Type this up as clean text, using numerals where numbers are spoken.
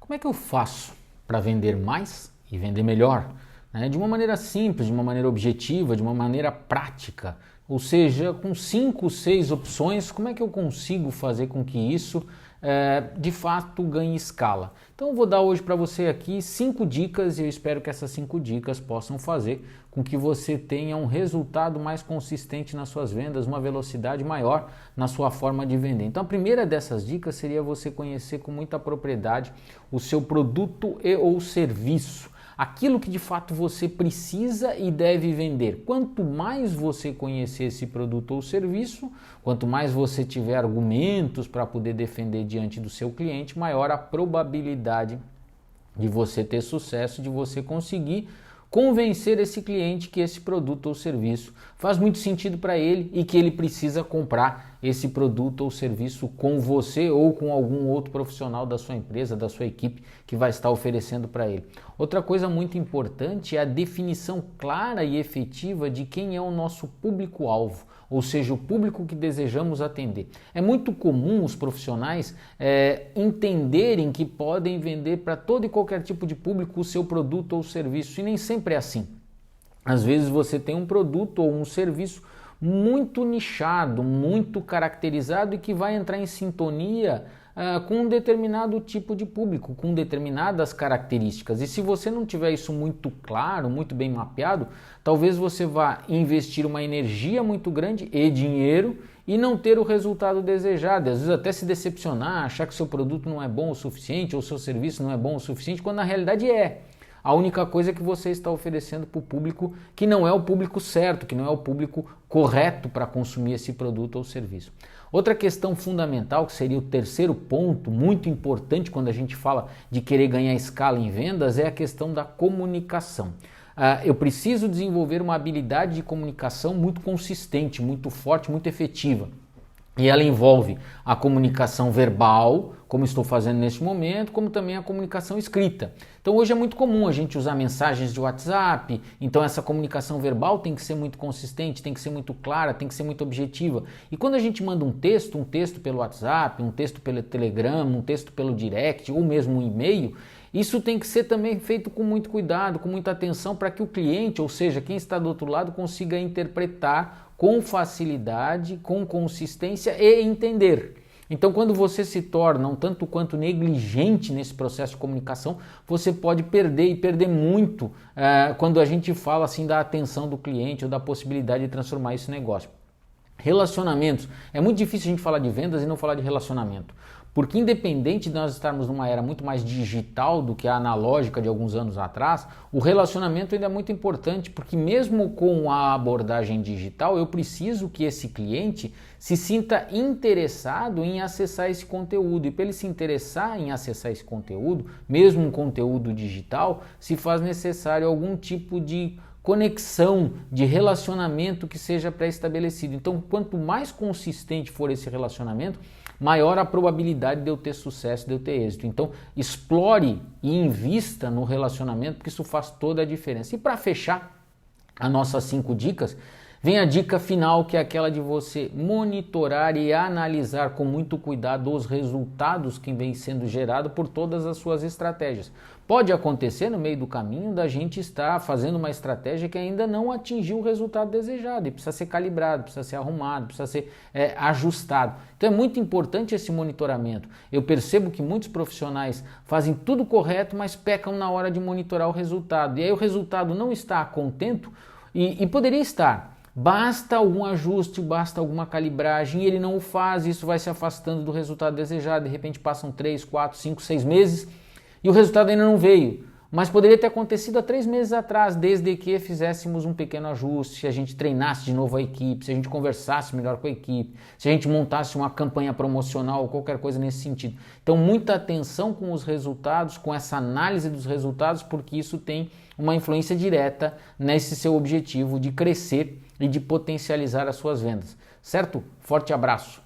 Como é que eu faço para vender mais e vender melhor? De uma maneira simples, de uma maneira objetiva, de uma maneira prática. Ou seja, com 5, 6 opções, como é que eu consigo fazer com que isso de fato ganhe escala? Então eu vou dar hoje para você aqui 5 dicas e eu espero que essas 5 dicas possam fazer com que você tenha um resultado mais consistente nas suas vendas, uma velocidade maior na sua forma de vender. Então a primeira dessas dicas seria você conhecer com muita propriedade o seu produto e ou serviço. Aquilo que de fato você precisa e deve vender. Quanto mais você conhecer esse produto ou serviço, quanto mais você tiver argumentos para poder defender diante do seu cliente, maior a probabilidade de você ter sucesso, de você conseguir convencer esse cliente que esse produto ou serviço faz muito sentido para ele e que ele precisa comprar esse produto ou serviço com você ou com algum outro profissional da sua empresa, da sua equipe que vai estar oferecendo para ele. Outra coisa muito importante é a definição clara e efetiva de quem é o nosso público-alvo, ou seja, o público que desejamos atender. É muito comum os profissionais entenderem que podem vender para todo e qualquer tipo de público o seu produto ou serviço, e nem sempre é assim. Às vezes você tem um produto ou um serviço muito nichado, muito caracterizado e que vai entrar em sintonia com um determinado tipo de público, com determinadas características. E se você não tiver isso muito claro, muito bem mapeado, talvez você vá investir uma energia muito grande e dinheiro e não ter o resultado desejado. Às vezes até se decepcionar, achar que seu produto não é bom o suficiente ou seu serviço não é bom o suficiente, quando na realidade é. A única coisa é que você está oferecendo para o público que não é o público certo, que não é o público correto para consumir esse produto ou serviço. Outra questão fundamental, que seria o terceiro ponto, muito importante quando a gente fala de querer ganhar escala em vendas, é a questão da comunicação. Eu preciso desenvolver uma habilidade de comunicação muito consistente, muito forte, muito efetiva. E ela envolve a comunicação verbal, como estou fazendo neste momento, como também a comunicação escrita. Então hoje é muito comum a gente usar mensagens de WhatsApp, então essa comunicação verbal tem que ser muito consistente, tem que ser muito clara, tem que ser muito objetiva. E quando a gente manda um texto pelo WhatsApp, um texto pelo Telegram, um texto pelo Direct ou mesmo um e-mail, isso tem que ser também feito com muito cuidado, com muita atenção para que o cliente, ou seja, quem está do outro lado, consiga interpretar com facilidade, com consistência e entender. Então, quando você se torna um tanto quanto negligente nesse processo de comunicação, você pode perder e perder muito quando a gente fala assim da atenção do cliente ou da possibilidade de transformar esse negócio. Relacionamentos. É muito difícil a gente falar de vendas e não falar de relacionamento. Porque independente de nós estarmos numa era muito mais digital do que a analógica de alguns anos atrás, o relacionamento ainda é muito importante, porque mesmo com a abordagem digital, eu preciso que esse cliente se sinta interessado em acessar esse conteúdo. E para ele se interessar em acessar esse conteúdo, mesmo um conteúdo digital, se faz necessário algum tipo de conexão, de relacionamento que seja pré-estabelecido. Então, quanto mais consistente for esse relacionamento, maior a probabilidade de eu ter sucesso, de eu ter êxito. Então, explore e invista no relacionamento, porque isso faz toda a diferença. E para fechar as nossas 5 dicas, vem a dica final, que é aquela de você monitorar e analisar com muito cuidado os resultados que vem sendo gerado por todas as suas estratégias. Pode acontecer no meio do caminho da gente estar fazendo uma estratégia que ainda não atingiu o resultado desejado e precisa ser calibrado, precisa ser arrumado, precisa ser ajustado. Então é muito importante esse monitoramento. Eu percebo que muitos profissionais fazem tudo correto, mas pecam na hora de monitorar o resultado. E aí o resultado não está a contento e poderia estar. Basta algum ajuste, basta alguma calibragem e ele não o faz, isso vai se afastando do resultado desejado. De repente passam 3, 4, 5, 6 meses e o resultado ainda não veio. Mas poderia ter acontecido há 3 meses atrás, desde que fizéssemos um pequeno ajuste, se a gente treinasse de novo a equipe, se a gente conversasse melhor com a equipe, se a gente montasse uma campanha promocional ou qualquer coisa nesse sentido. Então, muita atenção com os resultados, com essa análise dos resultados, porque isso tem uma influência direta nesse seu objetivo de crescer e de potencializar as suas vendas. Certo? Forte abraço!